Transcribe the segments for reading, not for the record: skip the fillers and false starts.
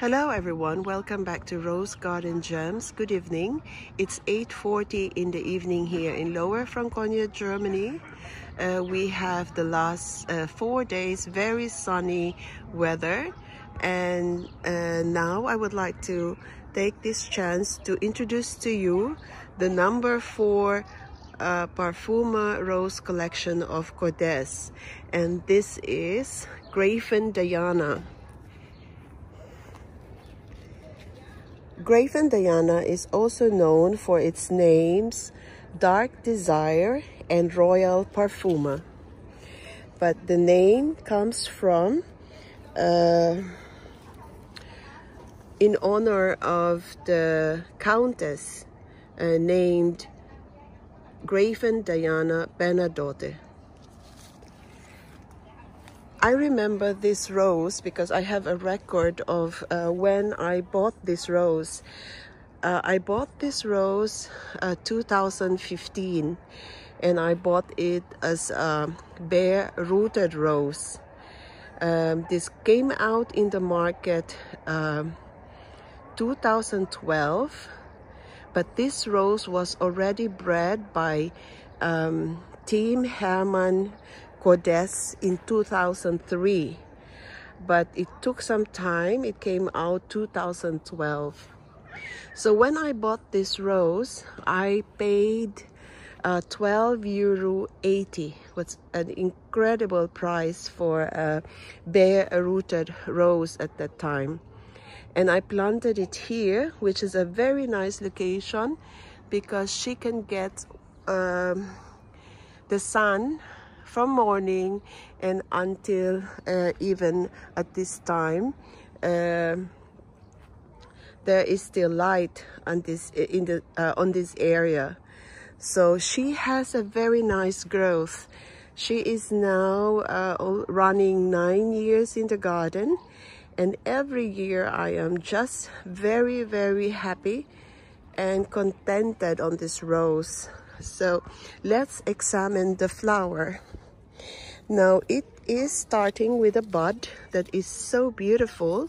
Hello everyone, welcome back to Rose Garden Gems. Good evening. It's 8:40 in the evening here in Lower Franconia, Germany. We have the last 4 days very sunny weather, and now I would like to take this chance to introduce to you the number 4 Parfuma Rose collection of Kordes, and this is Grafen Diana. Grafen Diana is also known for its names Dark Desire and Royal Parfuma, but the name comes from in honor of the countess named Grafen Diana Bernadotte. I remember this rose because I have a record of when I bought this rose. I bought this rose 2015, and I bought it as a bare-rooted rose. This came out in the market 2012, but this rose was already bred by Team Hermann Kordes in 2003, but it took some time. It came out 2012. So when I bought this rose, I paid €12.80. What's an incredible price for a bare-rooted rose at that time. And I planted it here, which is a very nice location because she can get the sun from morning and until even at this time there is still light on this on this area. So she has a very nice growth. She is now running 9 years in the garden, and every year I am just very happy and contented on this rose. So let's examine the flower. Now it is starting with a bud that is so beautiful.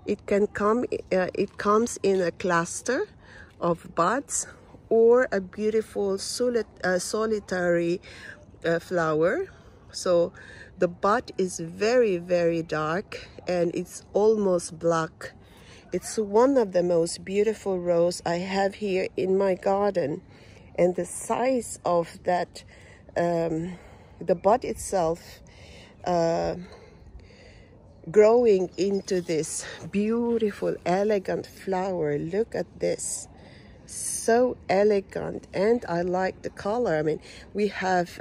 It comes in a cluster of buds or a beautiful solitary flower. So the bud is very dark and it's almost black. It's one of the most beautiful roses I have here in my garden, and the size of that the bud itself growing into this beautiful elegant flower. Look at this, so elegant, and I like the color. I mean, we have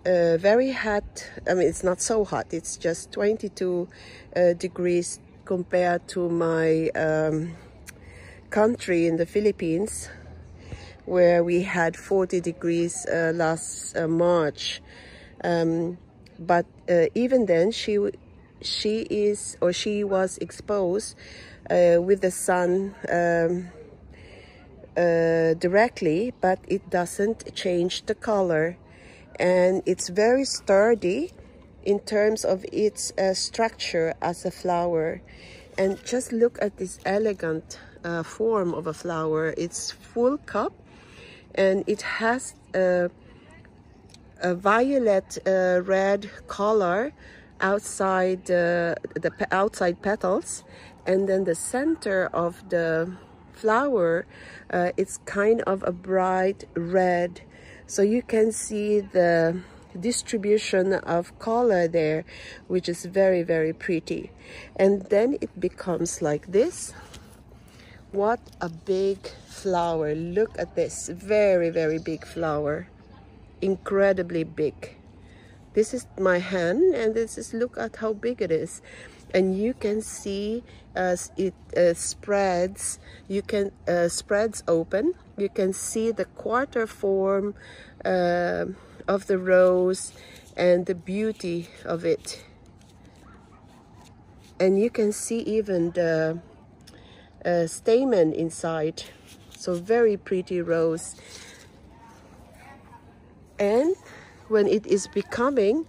very hot, I mean it's not so hot, it's just 22 degrees compared to my country in the Philippines, where we had 40 degrees last March. But even then she was exposed with the sun directly, but it doesn't change the color, and it's very sturdy in terms of its structure as a flower. And just look at this elegant form of a flower. It's full cup, and it has a violet red color outside the outside petals, and then the center of the flower it's kind of a bright red. So you can see the distribution of color there, which is very pretty. And then it becomes like this. What a big flower. Look at this, very big flower, incredibly big. This is my hand, and this is, look at how big it is. And you can see as it spreads, you can spreads open, you can see the quarter form of the rose and the beauty of it. And you can see even the stamen inside. So very pretty rose. And when it is becoming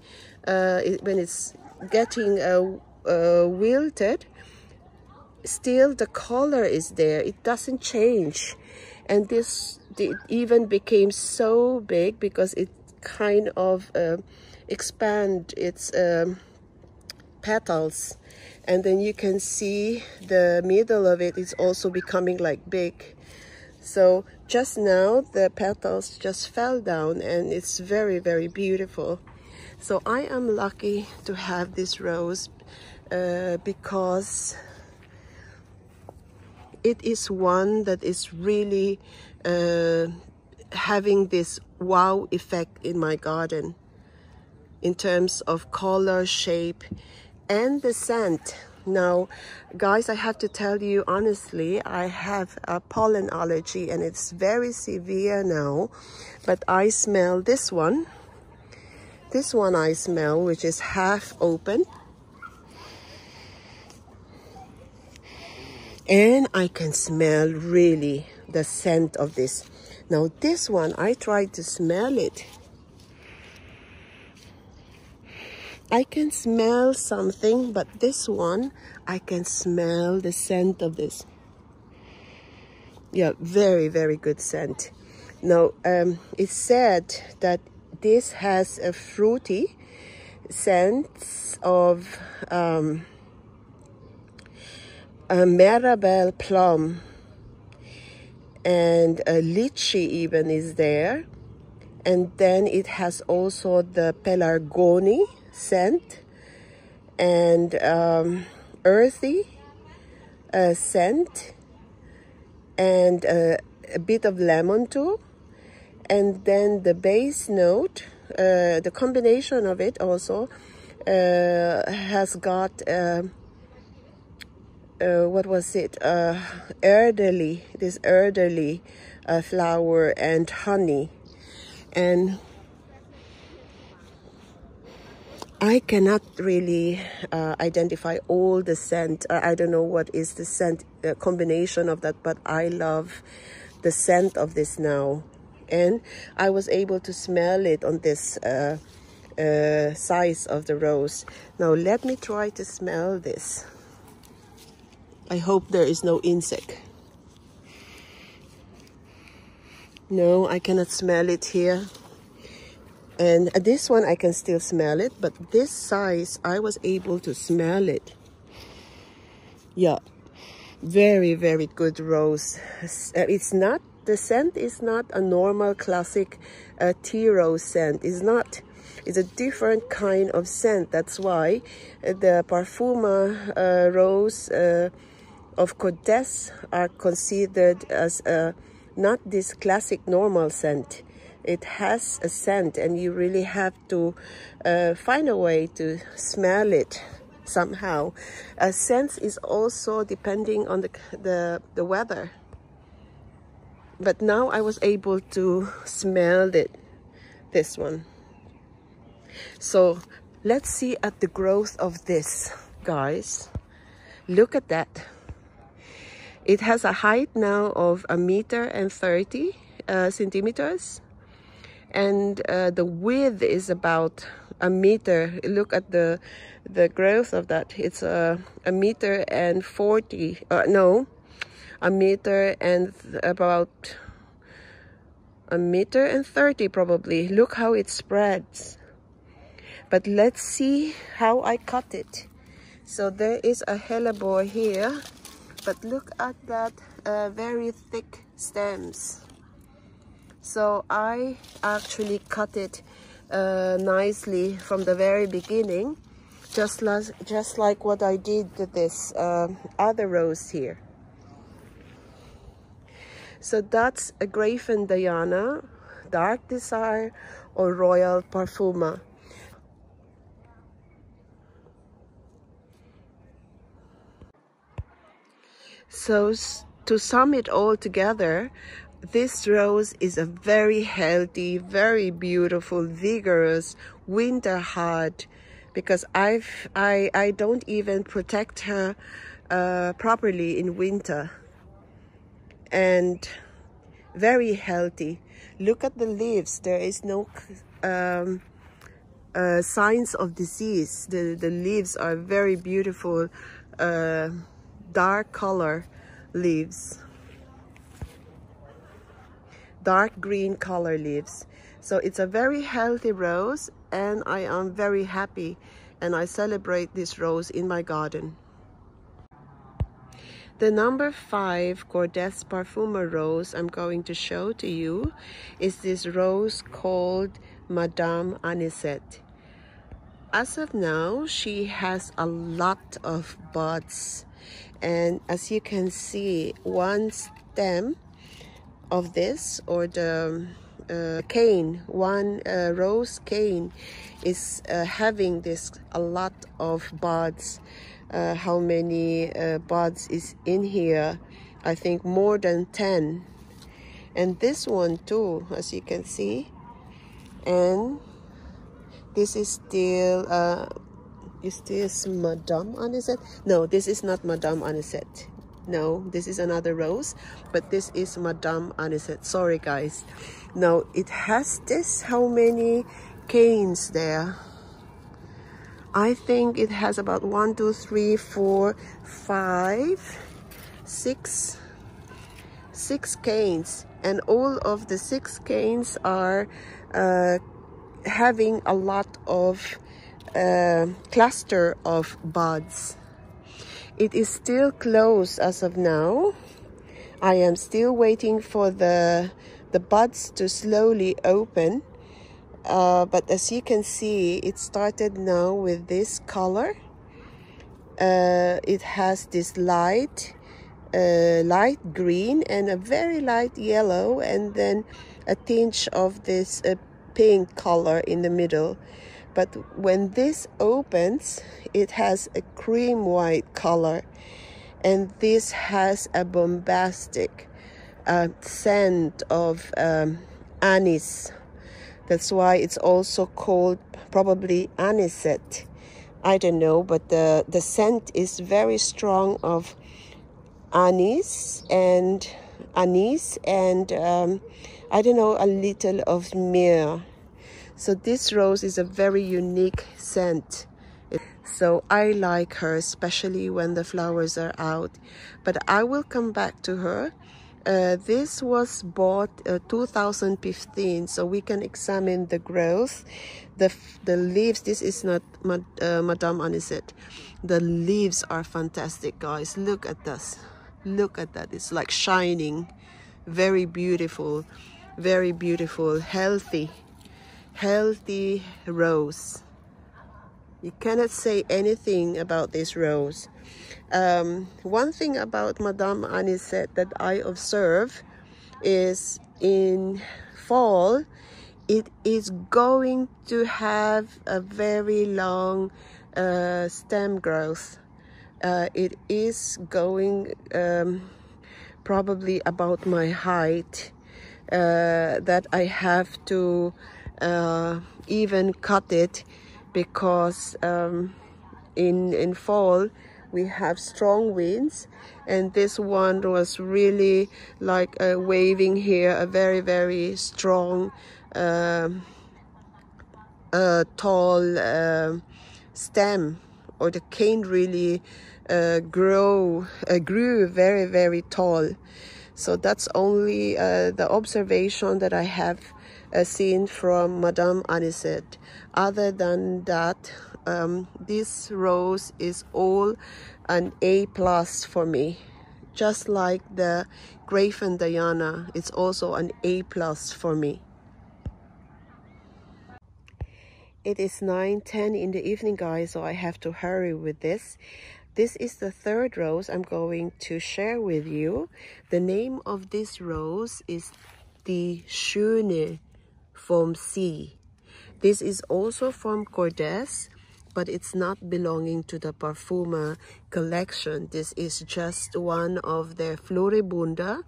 when it's getting wilted, still the color is there. It doesn't change. And this, it even became so big because it kind of expand its petals, and then you can see the middle of it is also becoming like big. So just now the petals just fell down, and it's very, very beautiful. So I am lucky to have this rose because it is one that is really having this wow effect in my garden in terms of color, shape, and the scent. Now, guys, I have to tell you honestly, I have a pollen allergy and it's very severe now, but I smell this one. This one I smell, which is half open. And I can smell really the scent of this. Now this one, I tried to smell it. I can smell something, but this one, I can smell the scent of this. Yeah, very, very good scent. Now, it's said that this has a fruity scent of a marabelle plum, and a lychee even is there. And then it has also the pelargoni scent and earthy scent, and a bit of lemon too. And then the base note, the combination of it also has got what was it? Erdely, this erdely flower and honey. And I cannot really identify all the scent. I don't know what is the scent combination of that, but I love the scent of this now. And I was able to smell it on this size of the rose. Now let me try to smell this. I hope there is no insect. No, I cannot smell it here. And this one I can still smell it, but this size I was able to smell it. Yeah, very, very good rose. It's not, the scent is not a normal classic tea rose scent. It's not. It's a different kind of scent. That's why the Parfuma rose of Kordes are considered as not this classic normal scent. It has a scent, and you really have to find a way to smell it somehow. A scent is also depending on the weather. But now I was able to smell it, this one. So let's see at the growth of this, guys. Look at that. It has a height now of 1.30 centimeters. And the width is about 1 meter. Look at the growth of that. It's 1.40 meters. No, 1 meter and about 1.30 meters probably. Look how it spreads. But let's see how I cut it. So there is a hellebore here, but look at that very thick stems. So I actually cut it nicely from the very beginning, just like what I did with this other rose here. So that's a Grafen Diana, Dark Desire, or Royal Parfuma. So to sum it all together, this rose is a very healthy, very beautiful, vigorous, winter heart, because I don't even protect her properly in winter. And very healthy. Look at the leaves. There is no signs of disease. The leaves are very beautiful, dark color leaves, dark green color leaves. So it's a very healthy rose, and I am very happy, and I celebrate this rose in my garden. The number 5 Kordes Parfuma rose I'm going to show to you is this rose called Madame Anisette. As of now, she has a lot of buds, and as you can see, one stem of this, or the cane, one rose cane is having this a lot of buds. How many buds is in here? I think more than 10. And this one too, as you can see. And this is still is this Madame Anisette? No, this is not Madame Anisette. No, this is another rose, but this is Madame Anisette. Sorry guys. Now it has this, how many canes there? I think it has about 1, 2, 3, 4, 5, 6 canes, and all of the 6 canes are having a lot of cluster of buds. It is still closed as of now. I am still waiting for the buds to slowly open. But as you can see, it started now with this color. It has this light green and a very light yellow, and then a tinge of this pink color in the middle. But when this opens, it has a cream white color, and this has a bombastic scent of anise. That's why it's also called probably anisette. I don't know, but the scent is very strong of anise and I don't know, a little of myrrh. So this rose is a very unique scent. So I like her, especially when the flowers are out. But I will come back to her. This was bought 2015, so we can examine the growth. The leaves, this is not Madame Anisette. The leaves are fantastic, guys. Look at this. Look at that. It's like shining. Very beautiful, healthy rose. You cannot say anything about this rose. One thing about Madame Anisette that I observe is in fall, it is going to have a very long stem growth. It is going probably about my height, that I have to even cut it, because in fall we have strong winds, and this one was really like waving here a very strong tall stem, or the cane really grew very tall. So that's only the observation that I have seen from Madame Anisette. Other than that, this rose is all an A+ for me. Just like the Grafen Diana, it's also an A+ for me. It is 9:10 in the evening, guys, so I have to hurry with this. This is the third rose I'm going to share with you. The name of this rose is the Schöne from C. This is also from Kordes, but it's not belonging to the Parfuma collection. This is just one of their Floribunda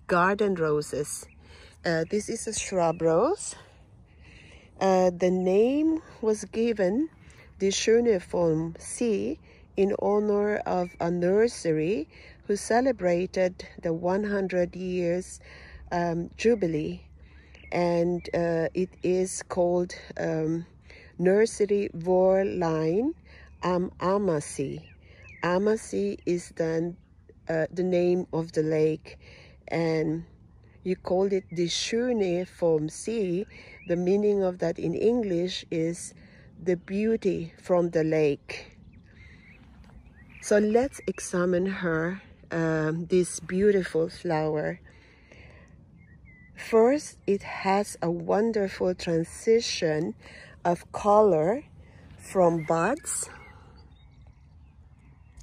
garden roses. This is a shrub rose. The name was given, the Schöne from C, in honor of a nursery who celebrated the 100 years jubilee. And it is called Nursery Voorline am Ammersee. Ammersee is then the name of the lake, and you call it the Schöne vom See. The meaning of that in English is the beauty from the lake. So let's examine her, this beautiful flower. First, it has a wonderful transition of color from buds.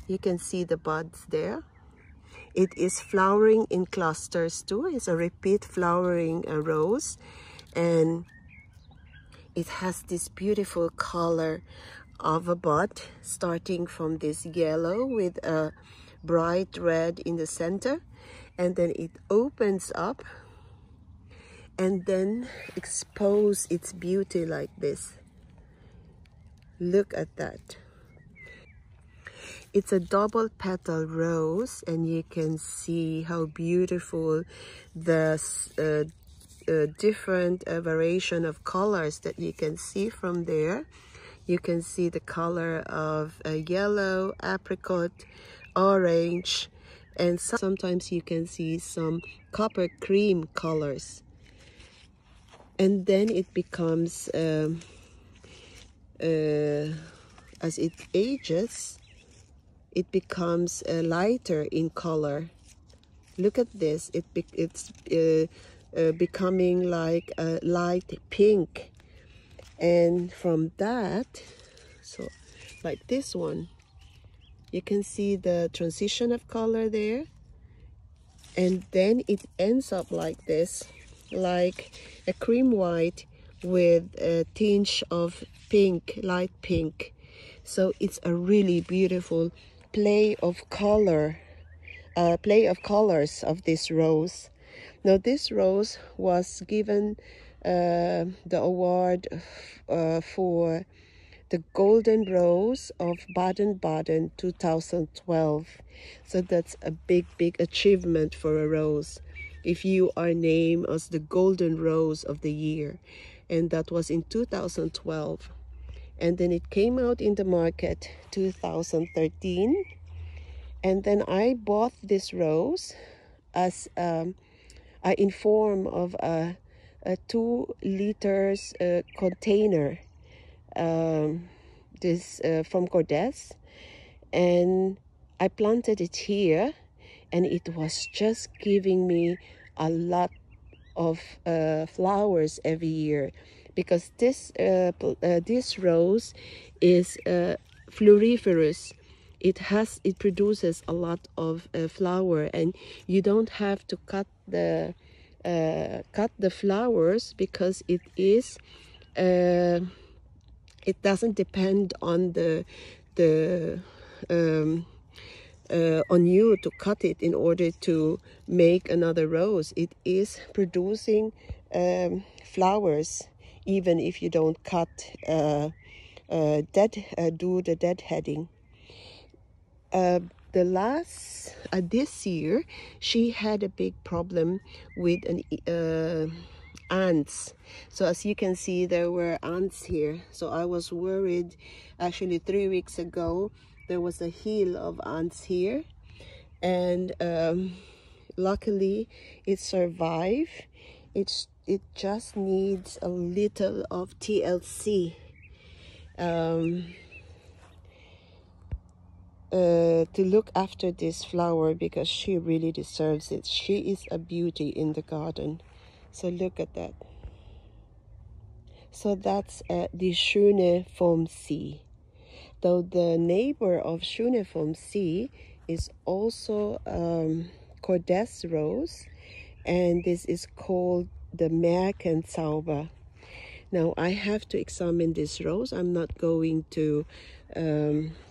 You can see the buds there. It is flowering in clusters too. It's a repeat flowering rose, and it has this beautiful color of a bud, starting from this yellow with a bright red in the center, and then it opens up and then expose its beauty like this. Look at that. It's a double petal rose, and you can see how beautiful the different variation of colors that you can see from there. You can see the color of yellow, apricot, orange, and sometimes you can see some copper cream colors. And then it becomes, as it ages, it becomes lighter in color. Look at this. It's becoming like a light pink. And from that, so like this one, you can see the transition of color there. And then it ends up like this, like a cream white with a tinge of pink, light pink. So it's a really beautiful play of colors of this rose. Now this rose was given the award for the Golden Rose of Baden-Baden 2012. So that's a big achievement for a rose if you are named as the Golden Rose of the year. And that was in 2012. And then it came out in the market 2013. And then I bought this rose as in form of a 2 liters container. This from Kordes, and I planted it here, and it was just giving me a lot of flowers every year, because this rose is floriferous. It produces a lot of flower, and you don't have to cut the flowers, because it is it doesn't depend on on you to cut it in order to make another rose. It is producing flowers even if you don't cut do the deadheading. This year she had a big problem with ants. So as you can see, there were ants here. So I was worried. Actually 3 weeks ago there was a hill of ants here, and luckily it survived. It just needs a little of TLC to look after this flower, because she really deserves it. She is a beauty in the garden. So look at that. So that's the Schöne vom See. Though the neighbor of Schöne vom See is also Kordes rose, and this is called the Märkenzauber. Now I have to examine this rose. I'm not going to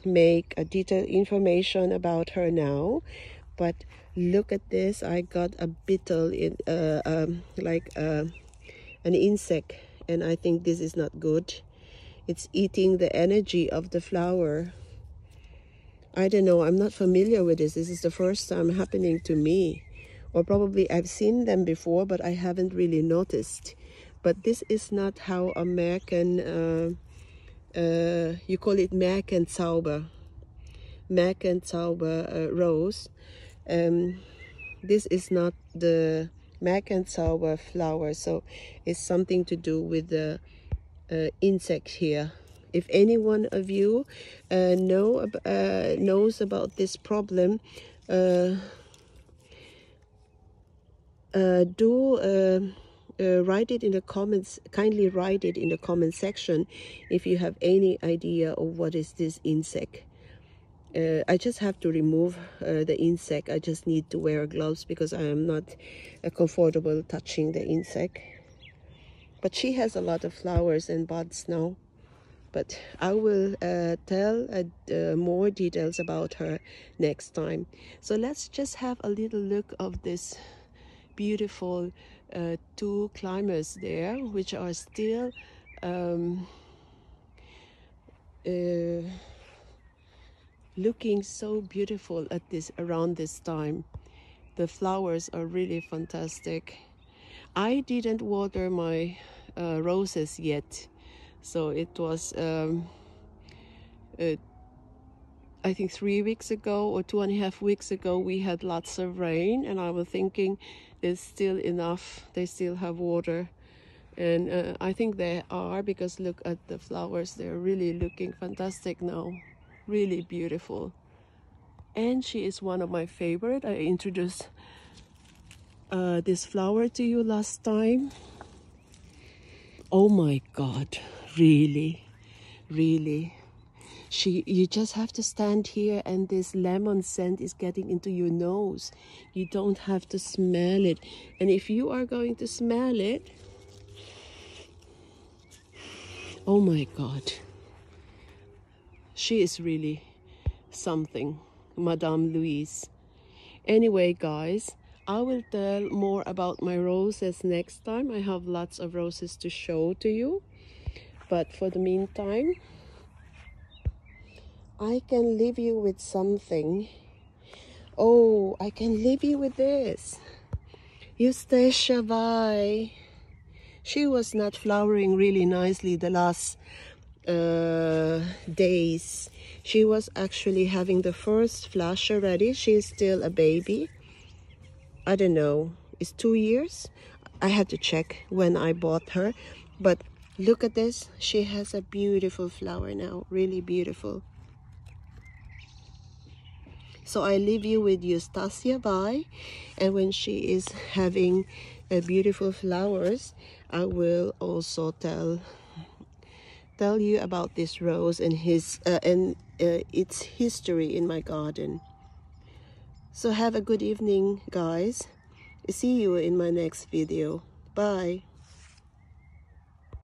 make a detailed information about her now, but look at this. I got a beetle in like an insect, and I think this is not good. It's eating the energy of the flower. I don't know, I'm not familiar with this. This is the first time happening to me, or probably I've seen them before, but I haven't really noticed. But this is not how American, you call it Märkenzauber. Mac and Sauber rose. This is not the Mac and Sauber flower, so it's something to do with the insect here. If any one of you knows about this problem, write it in the comments. Kindly write it in the comment section if you have any idea of what is this insect. I just have to remove the insect. I just need to wear gloves because I am not comfortable touching the insect. But she has a lot of flowers and buds now. But I will tell more details about her next time. So let's just have a little look of this beautiful two climbers there, which are still looking so beautiful at around this time. The flowers are really fantastic. I didn't water my roses yet, so it was I think 3 weeks ago or 2.5 weeks ago we had lots of rain, and I was thinking there's still enough, they still have water, and I think they are, because look at the flowers, they're really looking fantastic now, really beautiful. And she is one of my favorite. I introduced this flower to you last time. Oh my god, really, you just have to stand here and this lemon scent is getting into your nose. You don't have to smell it, and if you are going to smell it, oh my god, she is really something, Madame Louise. Anyway guys, I will tell more about my roses next time. I have lots of roses to show to you, but for the meantime I can leave you with something. Oh, I can leave you with this. Eustacia Vye. She was not flowering really nicely the last days. She was actually having the first flush already. She is still a baby. I don't know, it's 2 years. I had to check when I bought her, but look at this. She has a beautiful flower now, really beautiful. So I leave you with Eustacia Vye, and when she is having beautiful flowers, I will also tell you about this rose and its history in my garden. So have a good evening, guys. See you in my next video. Bye.